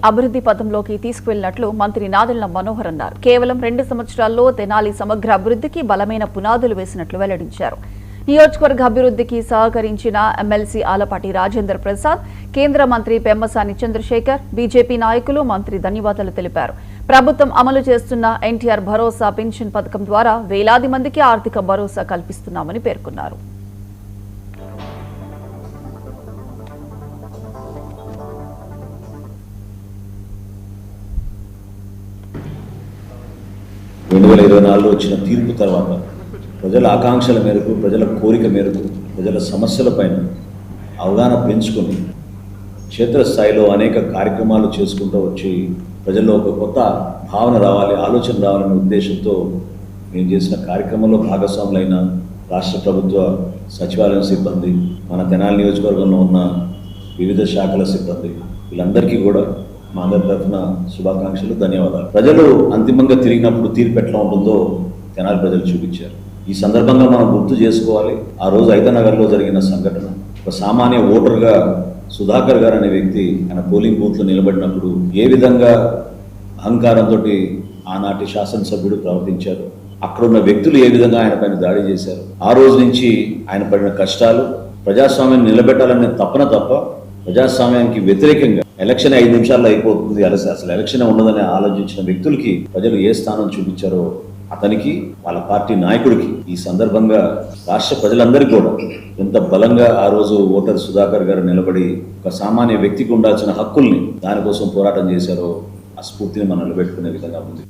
అభివృద్ధి పథంలోకి తీసుకువెళ్లినట్లు మంత్రి నాదెళ్ల మనోహర్ అన్నారు. కేవలం 2 సంవత్సరాల్లో తెనాలి సమగ్ర అభివృద్ధికి బలమైన పునాదులు వేసినట్లు వెల్లడించారు. నియోజకవర్గ అభివృద్ధికి సహకరించిన ఎమ్మెల్సీ ఆలపాటి రాజేంద్ర ప్రసాద్, కేంద్ర మంత్రి పెమ్మసాని చంద్రశేఖర్, బీజేపీ నాయకులు, మంత్రి ధన్యవాదాలు తెలిపారు. ప్రభుత్వం అమలు చేస్తున్న ఎన్టీఆర్ భరోసా పెన్షన్ పథకం ద్వారా వేలాది మందికి ఆర్థిక భరోసా కల్పిస్తున్నామని పేర్కొన్నారు. వచ్చిన తీర్పు తర్వాత ప్రజల ఆకాంక్షల మేరకు, ప్రజల కోరిక మేరకు, ప్రజల సమస్యలపైన అవగాహన పెంచుకొని క్షేత్రస్థాయిలో అనేక కార్యక్రమాలు చేసుకుంటూ వచ్చి ప్రజల్లో ఒక కొత్త భావన రావాలి, ఆలోచన రావాలనే ఉద్దేశంతో మేము చేసిన కార్యక్రమంలో భాగస్వాములైన రాష్ట్ర ప్రభుత్వ సచివాలయం సిబ్బంది, మన తెనాలి నియోజకవర్గంలో ఉన్న వివిధ శాఖల సిబ్బంది, వీళ్ళందరికీ కూడా మా అందరి తరఫున శుభాకాంక్షలు, ధన్యవాదాలు. ప్రజలు అంతిమంగా తిరిగినప్పుడు తీర్పు ఎట్లా ఉంటుందో తెనాలి ప్రజలు చూపించారు. ఈ సందర్భంగా మనం గుర్తు చేసుకోవాలి, ఆ రోజు ఐతనగర్లో జరిగిన సంఘటన. ఒక సామాన్య ఓటర్గా సుధాకర్ గారు అనే వ్యక్తి ఆయన పోలింగ్ బూత్లో నిలబడినప్పుడు ఏ విధంగా అహంకారంతో ఆనాటి శాసనసభ్యుడు ప్రవర్తించారు, అక్కడున్న వ్యక్తులు ఏ విధంగా ఆయన పైన దాడి చేశారు. ఆ రోజు నుంచి ఆయన పడిన కష్టాలు, ప్రజాస్వామ్యాన్ని నిలబెట్టాలనే తపన తప్ప ప్రజాస్వామ్యానికి వ్యతిరేకంగా ఎలక్షన్ 5 నిమిషాల్లో అయిపోతుంది, అసలు ఎలక్షన్ ఉండదని ఆలోచించిన వ్యక్తులకి ప్రజలు ఏ స్థానం చూపించారో అతనికి, వాళ్ళ పార్టీ నాయకుడికి ఈ సందర్భంగా రాష్ట్ర ప్రజలందరికీ కూడా ఎంత బలంగా ఆ రోజు ఓటర్ సుధాకర్ గారు నిలబడి ఒక సామాన్య వ్యక్తికి ఉండాల్సిన హక్కుల్ని దానికోసం పోరాటం చేశారో ఆ స్ఫూర్తిని మనం నిలబెట్టుకునే విధంగా ఉంది.